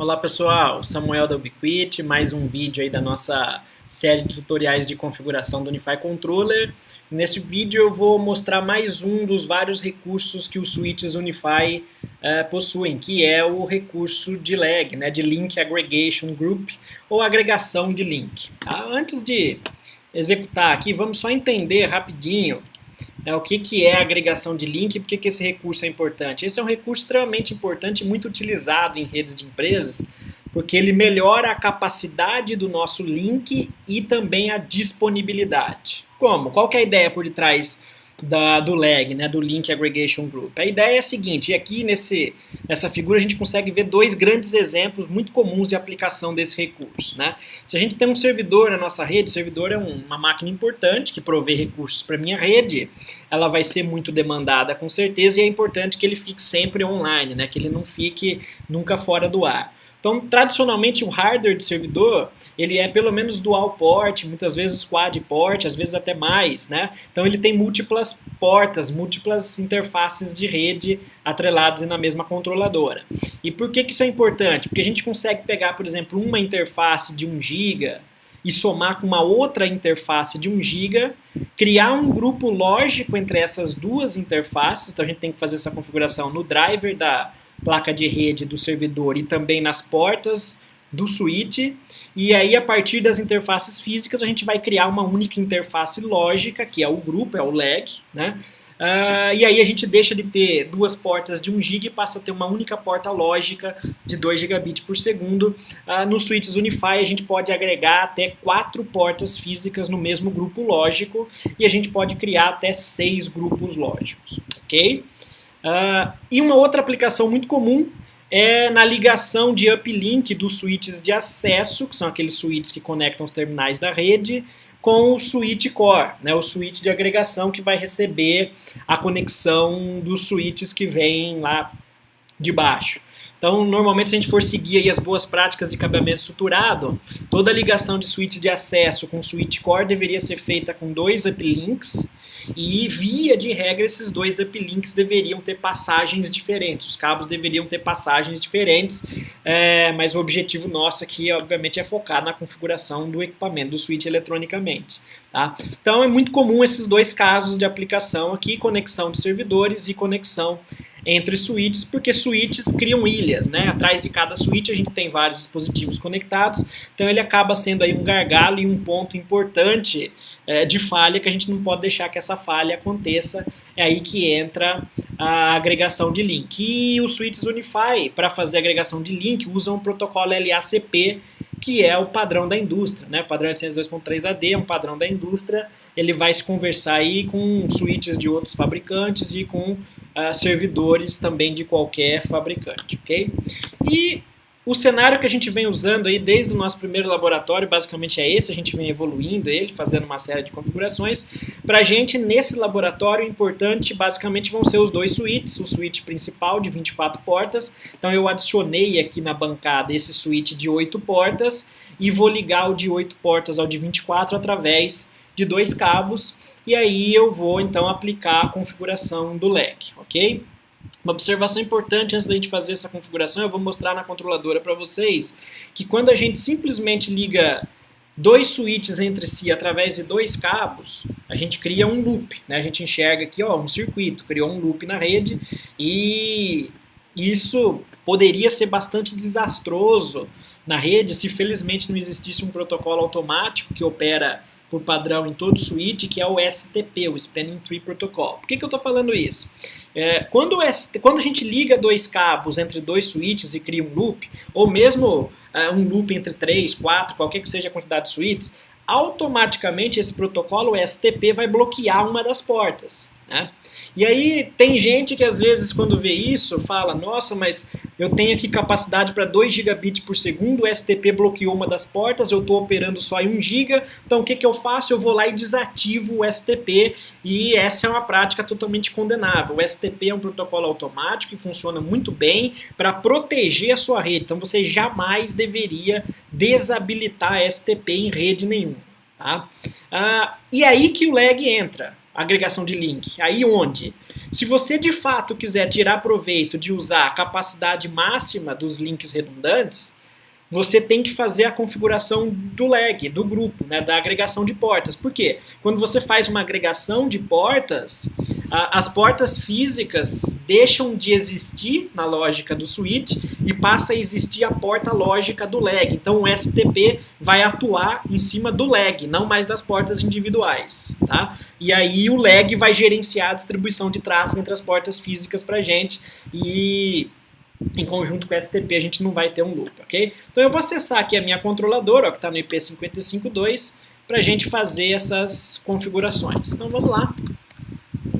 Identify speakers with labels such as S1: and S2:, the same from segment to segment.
S1: Olá pessoal, Samuel da Ubiquiti, mais um vídeo aí da nossa série de tutoriais de configuração do Unify Controller. Nesse vídeo eu vou mostrar mais um dos vários recursos que os switches Unify possuem, que é o recurso de LAG, né, de Link Aggregation Group, ou agregação de link. Tá? Antes de executar aqui, vamos só entender rapidinho o que é a agregação de link e por que esse recurso é importante. Esse é um recurso extremamente importante e muito utilizado em redes de empresas, porque ele melhora a capacidade do nosso link e também a disponibilidade. Como? Qual que é a ideia por detrás do LAG, né, do Link Aggregation Group? A ideia é a seguinte, e aqui nessa figura a gente consegue ver dois grandes exemplos muito comuns de aplicação desse recurso. Né? Se a gente tem um servidor na nossa rede, o servidor é uma máquina importante que provê recursos para a minha rede, ela vai ser muito demandada com certeza e é importante que ele fique sempre online, né, que ele não fique nunca fora do ar. Então, tradicionalmente, o hardware de servidor, ele é pelo menos dual port, muitas vezes quad port, às vezes até mais, né? Então, ele tem múltiplas portas, múltiplas interfaces de rede atreladas na mesma controladora. E por que isso é importante? Porque a gente consegue pegar, por exemplo, uma interface de 1 GB e somar com uma outra interface de 1 GB, criar um grupo lógico entre essas duas interfaces, então a gente tem que fazer essa configuração no driver da placa de rede do servidor e também nas portas do switch, e aí a partir das interfaces físicas a gente vai criar uma única interface lógica, que é o grupo, é o LAG, né? E aí a gente deixa de ter duas portas de 1 GB e passa a ter uma única porta lógica de 2 gigabits por segundo. Nos switches Unify a gente pode agregar até 4 portas físicas no mesmo grupo lógico e a gente pode criar até 6 grupos lógicos, ok? E uma outra aplicação muito comum é na ligação de uplink dos switches de acesso, que são aqueles switches que conectam os terminais da rede, com o switch core, né, o switch de agregação que vai receber a conexão dos switches que vêm lá de baixo. Então, normalmente, se a gente for seguir aí as boas práticas de cabeamento estruturado, toda ligação de switch de acesso com switch core deveria ser feita com 2 uplinks, e via de regra esses 2 uplinks deveriam ter passagens diferentes, os cabos deveriam ter passagens diferentes, mas o objetivo nosso aqui obviamente é focar na configuração do equipamento do switch eletronicamente. Tá? Então é muito comum esses dois casos de aplicação aqui, conexão de servidores e conexão entre switches, porque switches criam ilhas, né? Atrás de cada switch a gente tem vários dispositivos conectados, então ele acaba sendo aí um gargalo e um ponto importante de falha que a gente não pode deixar que essa falha aconteça, é aí que entra a agregação de link. E os switches Unify, para fazer agregação de link, usam o protocolo LACP, que é o padrão da indústria, né? O padrão 802.3AD é um padrão da indústria, ele vai se conversar aí com switches de outros fabricantes e com servidores também de qualquer fabricante, ok? E o cenário que a gente vem usando aí desde o nosso primeiro laboratório, basicamente é esse, a gente vem evoluindo ele, fazendo uma série de configurações. Para a gente, nesse laboratório, importante basicamente vão ser os 2 switches, o switch principal de 24 portas, então eu adicionei aqui na bancada esse switch de 8 portas e vou ligar o de 8 portas ao de 24 através de 2 cabos, e aí eu vou então aplicar a configuração do LAG, ok? Uma observação importante antes da gente fazer essa configuração, eu vou mostrar na controladora para vocês que quando a gente simplesmente liga 2 switches entre si através de 2 cabos, a gente cria um loop, né? A gente enxerga aqui um circuito, criou um loop na rede e isso poderia ser bastante desastroso na rede se felizmente não existisse um protocolo automático que opera por padrão em todo switch, que é o STP, o Spanning Tree Protocol. Por que eu estou falando isso? Quando a gente liga 2 cabos entre 2 switches e cria um loop, ou mesmo um loop entre 3, 4, qualquer que seja a quantidade de switches, automaticamente esse protocolo, o STP, vai bloquear uma das portas. Né? E aí tem gente que às vezes quando vê isso fala, nossa, mas eu tenho aqui capacidade para 2 gigabits por segundo, o STP bloqueou uma das portas, eu estou operando só em 1 GB, então o que eu faço? Eu vou lá e desativo o STP, e essa é uma prática totalmente condenável. O STP é um protocolo automático que funciona muito bem para proteger a sua rede, então você jamais deveria desabilitar STP em rede nenhuma. Tá? E aí que o LAG entra. Agregação de link. Aí onde? Se você de fato quiser tirar proveito de usar a capacidade máxima dos links redundantes, você tem que fazer a configuração do lag, do grupo, né, da agregação de portas. Por quê? Quando você faz uma agregação de portas, as portas físicas deixam de existir na lógica do switch e passa a existir a porta lógica do lag. Então o STP vai atuar em cima do lag, não mais das portas individuais. Tá? E aí o lag vai gerenciar a distribuição de tráfego entre as portas físicas para a gente e em conjunto com o STP a gente não vai ter um loop, ok? Então eu vou acessar aqui a minha controladora, ó, que está no IP 55.2, para a gente fazer essas configurações. Então vamos lá.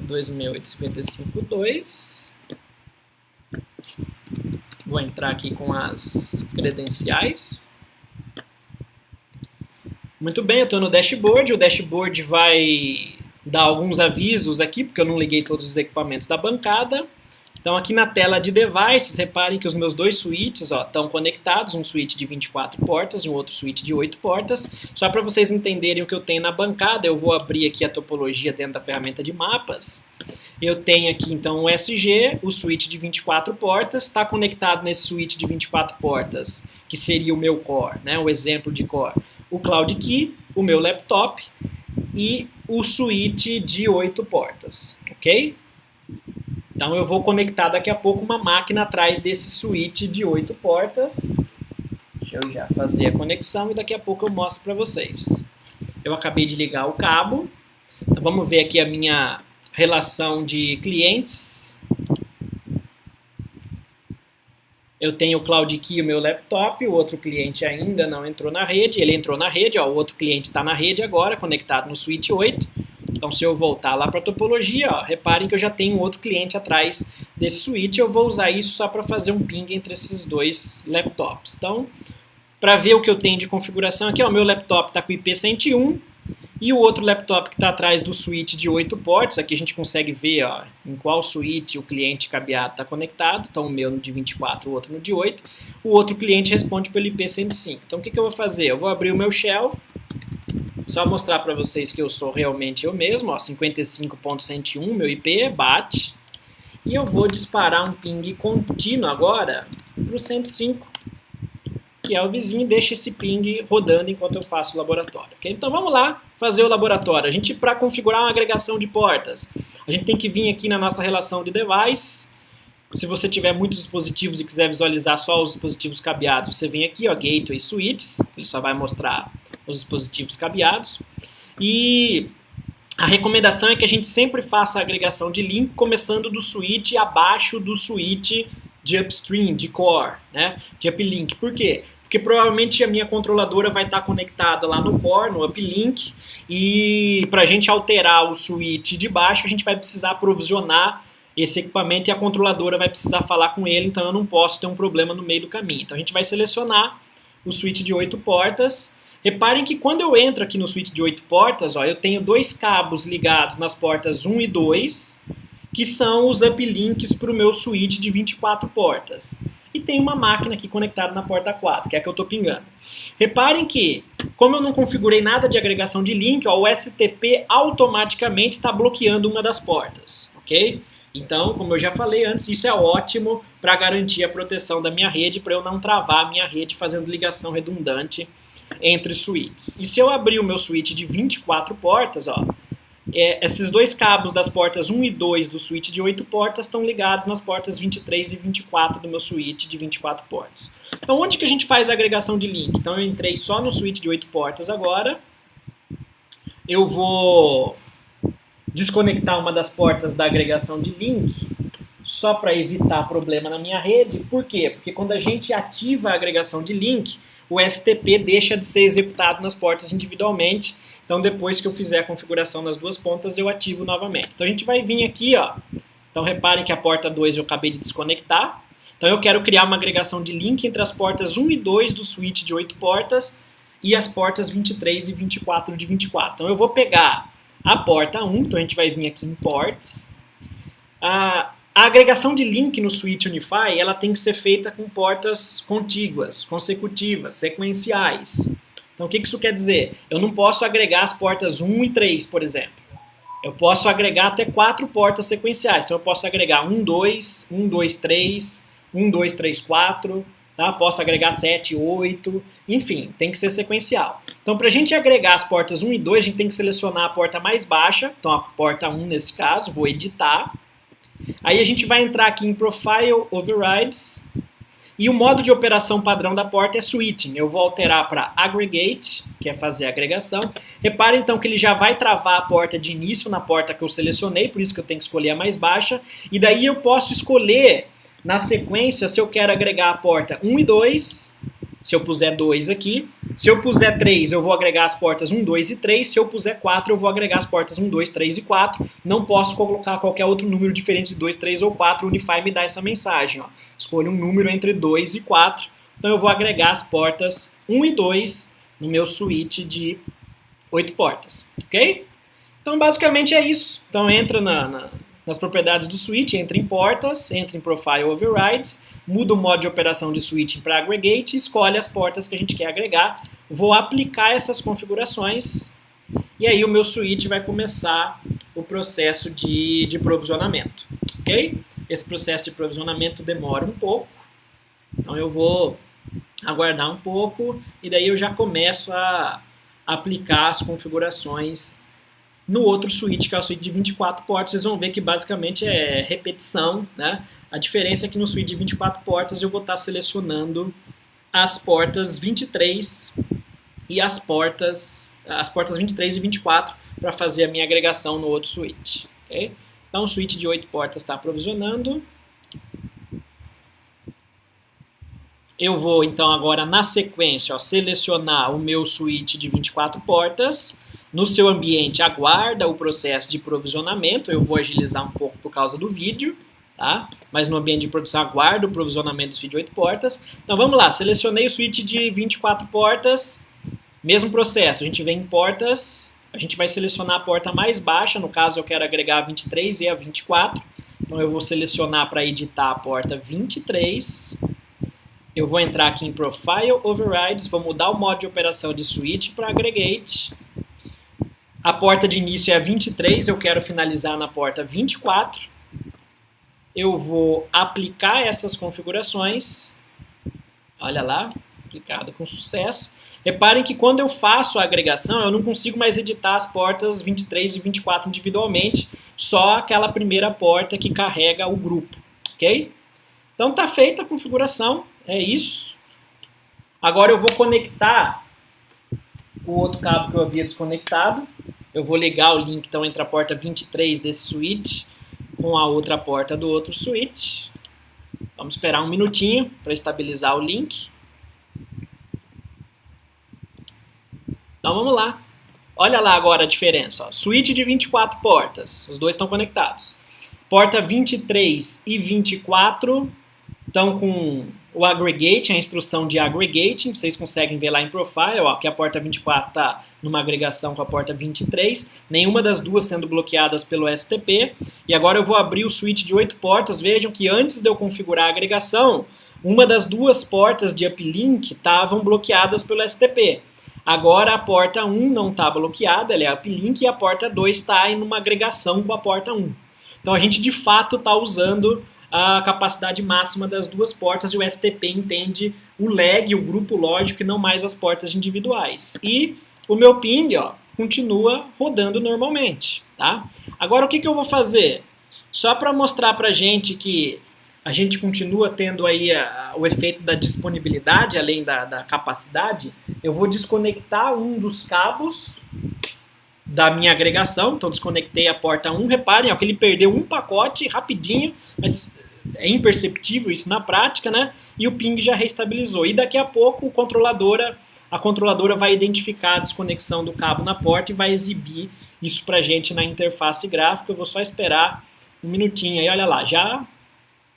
S1: 268.55.2. Vou entrar aqui com as credenciais. Muito bem, eu estou no dashboard. O dashboard vai dar alguns avisos aqui, porque eu não liguei todos os equipamentos da bancada. Então aqui na tela de devices, reparem que os meus dois switches estão conectados, um switch de 24 portas e um outro switch de 8 portas. Só para vocês entenderem o que eu tenho na bancada, eu vou abrir aqui a topologia dentro da ferramenta de mapas. Eu tenho aqui então o SG, o switch de 24 portas, está conectado nesse switch de 24 portas, que seria o meu core, né, o exemplo de core. O Cloud Key, o meu laptop e o switch de 8 portas, ok? Então eu vou conectar daqui a pouco uma máquina atrás desse switch de 8 portas. Deixa eu já fazer a conexão e daqui a pouco eu mostro para vocês. Eu acabei de ligar o cabo. Então vamos ver aqui a minha relação de clientes. Eu tenho o Cloud Key e o meu laptop, o outro cliente ainda não entrou na rede. Ele entrou na rede, ó, o outro cliente está na rede agora, conectado no switch 8. Então, se eu voltar lá para a topologia, ó, reparem que eu já tenho um outro cliente atrás desse switch. Eu vou usar isso só para fazer um ping entre esses dois laptops. Então, para ver o que eu tenho de configuração aqui, o meu laptop está com IP 101 e o outro laptop que está atrás do switch de 8 portas. Aqui a gente consegue ver ó, em qual switch o cliente cabeado está conectado. Então, o meu no de 24, o outro no de 8. O outro cliente responde pelo IP 105. Então, o que eu vou fazer? Eu vou abrir o meu shell. Só mostrar para vocês que eu sou realmente eu mesmo, ó, 55.101, meu IP, bate. E eu vou disparar um ping contínuo agora para o 105, que é o vizinho, e deixa esse ping rodando enquanto eu faço o laboratório. Okay? Então vamos lá fazer o laboratório. A gente, para configurar uma agregação de portas, a gente tem que vir aqui na nossa relação de device. Se você tiver muitos dispositivos e quiser visualizar só os dispositivos cabeados, você vem aqui, ó, Gateway Switches, ele só vai mostrar os dispositivos cabeados. E a recomendação é que a gente sempre faça a agregação de link começando do switch abaixo do switch de upstream, de core, né, de uplink. Por quê? Porque provavelmente a minha controladora vai estar conectada lá no core, no uplink, e para a gente alterar o switch de baixo, a gente vai precisar aprovisionar esse equipamento e a controladora vai precisar falar com ele, então eu não posso ter um problema no meio do caminho. Então a gente vai selecionar o switch de 8 portas. Reparem que quando eu entro aqui no switch de 8 portas, ó, eu tenho dois cabos ligados nas portas 1 e 2, que são os uplinks para o meu switch de 24 portas. E tem uma máquina aqui conectada na porta 4, que é a que eu estou pingando. Reparem que, como eu não configurei nada de agregação de link, ó, o STP automaticamente está bloqueando uma das portas, ok? Então, como eu já falei antes, isso é ótimo para garantir a proteção da minha rede, para eu não travar a minha rede fazendo ligação redundante entre switches. E se eu abrir o meu switch de 24 portas, ó, esses dois cabos das portas 1 e 2 do switch de 8 portas estão ligados nas portas 23 e 24 do meu switch de 24 portas. Então, onde que a gente faz a agregação de link? Então, eu entrei só no switch de 8 portas agora. Eu vou desconectar uma das portas da agregação de link, só para evitar problema na minha rede. Por quê? Porque quando a gente ativa a agregação de link, o STP deixa de ser executado nas portas individualmente. Então depois que eu fizer a configuração nas duas pontas, eu ativo novamente. Então a gente vai vir aqui, ó. Então reparem que a porta 2 eu acabei de desconectar. Então eu quero criar uma agregação de link entre as portas 1 e 2 do switch de 8 portas e as portas 23 e 24 de 24. Então eu vou pegar a porta 1, então a gente vai vir aqui em ports. A agregação de link no switch Unify, ela tem que ser feita com portas contíguas, consecutivas, sequenciais. Então o que isso quer dizer? Eu não posso agregar as portas 1 e 3, por exemplo. Eu posso agregar até 4 portas sequenciais. Então eu posso agregar 1, 2, 1, 2, 3, 1, 2, 3, 4, tá? Posso agregar 7, 8, enfim, tem que ser sequencial. Então para a gente agregar as portas 1 e 2, a gente tem que selecionar a porta mais baixa, então a porta 1 nesse caso, vou editar. Aí a gente vai entrar aqui em Profile Overrides, e o modo de operação padrão da porta é Switching. Eu vou alterar para Aggregate, que é fazer a agregação. Repare então que ele já vai travar a porta de início na porta que eu selecionei, por isso que eu tenho que escolher a mais baixa. E daí eu posso escolher na sequência se eu quero agregar a porta 1 e 2, se eu puser 2 aqui. Se eu puser 3, eu vou agregar as portas 1, 2 e 3. Se eu puser 4, eu vou agregar as portas 1, 2, 3 e 4. Não posso colocar qualquer outro número diferente de 2, 3 ou 4. O Unify me dá essa mensagem. Ó. Escolha um número entre 2 e 4. Então eu vou agregar as portas 1 e 2 no meu switch de 8 portas. Ok? Então basicamente é isso. Então entra nas propriedades do switch, entra em portas, entra em Profile Overrides, muda o modo de operação de switching para Aggregate e escolhe as portas que a gente quer agregar. Vou aplicar essas configurações e aí o meu switch vai começar o processo de provisionamento. Ok? Esse processo de provisionamento demora um pouco, então eu vou aguardar um pouco e daí eu já começo a aplicar as configurações no outro switch, que é o switch de 24 portas. Vocês vão ver que basicamente é repetição, né? A diferença é que no switch de 24 portas eu vou estar selecionando as portas 23 e as portas 23 e 24 para fazer a minha agregação no outro switch. Okay? Então o switch de 8 portas está provisionando. Eu vou então agora na sequência selecionar o meu switch de 24 portas. No seu ambiente aguarda o processo de provisionamento. Eu vou agilizar um pouco por causa do vídeo. Tá? Mas no ambiente de produção aguardo o provisionamento do switch de 8 portas. Então vamos lá, selecionei o switch de 24 portas, mesmo processo, a gente vem em portas, a gente vai selecionar a porta mais baixa, no caso eu quero agregar a 23 e a 24, então eu vou selecionar para editar a porta 23, eu vou entrar aqui em Profile Overrides, vou mudar o modo de operação de switch para Aggregate, a porta de início é a 23, eu quero finalizar na porta 24, eu vou aplicar essas configurações, olha lá, aplicado com sucesso. Reparem que quando eu faço a agregação, eu não consigo mais editar as portas 23 e 24 individualmente, só aquela primeira porta que carrega o grupo, ok? Então está feita a configuração, é isso. Agora eu vou conectar o outro cabo que eu havia desconectado, eu vou ligar o link então entre a porta 23 desse switch com a outra porta do outro switch. Vamos esperar um minutinho para estabilizar o link. Então vamos lá. Olha lá agora a diferença. Switch de 24 portas, os dois estão conectados. Porta 23 e 24 estão com o Aggregate, a instrução de Aggregating. Vocês conseguem ver lá em Profile que a porta 24 está numa agregação com a porta 23. Nenhuma das duas sendo bloqueadas pelo STP. E agora eu vou abrir o switch de 8 portas. Vejam que antes de eu configurar a agregação, uma das duas portas de uplink estavam bloqueadas pelo STP. Agora a porta 1 não está bloqueada, ela é uplink, e a porta 2 está em uma agregação com a porta 1. Então a gente de fato está usando a capacidade máxima das duas portas e o STP entende o lag, o grupo lógico e não mais as portas individuais. E o meu ping continua rodando normalmente. Tá? Agora o que eu vou fazer? Só para mostrar para a gente que a gente continua tendo aí o efeito da disponibilidade, além da capacidade, eu vou desconectar um dos cabos da minha agregação. Então desconectei a porta 1, reparem que ele perdeu um pacote rapidinho, mas é imperceptível isso na prática, né? E o ping já reestabilizou. E daqui a pouco a controladora vai identificar a desconexão do cabo na porta e vai exibir isso pra gente na interface gráfica. Eu vou só esperar um minutinho aí, olha lá, já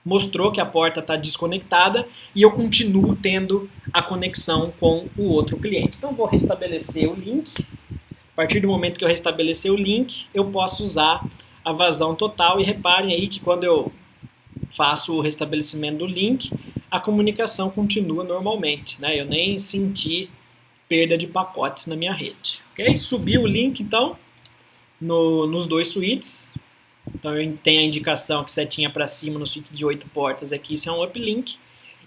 S1: mostrou que a porta está desconectada e eu continuo tendo a conexão com o outro cliente. Então vou restabelecer o link. A partir do momento que eu restabelecer o link, eu posso usar a vazão total. E reparem aí que quando eu faço o restabelecimento do link, a comunicação continua normalmente, né? Eu nem senti perda de pacotes na minha rede. Okay? Subi o link, então. nos dois suítes. Então tem a indicação que setinha para cima no suíte de 8 portas aqui, isso é um uplink.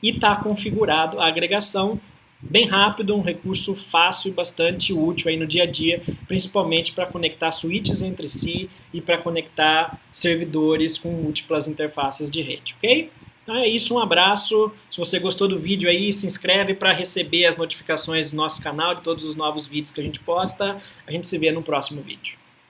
S1: E está configurado a agregação, bem rápido, um recurso fácil e bastante útil aí no dia a dia, principalmente para conectar suítes entre si e para conectar servidores com múltiplas interfaces de rede, ok? Então é isso, um abraço. Se você gostou do vídeo aí, se inscreve para receber as notificações do nosso canal, de todos os novos vídeos que a gente posta. A gente se vê no próximo vídeo.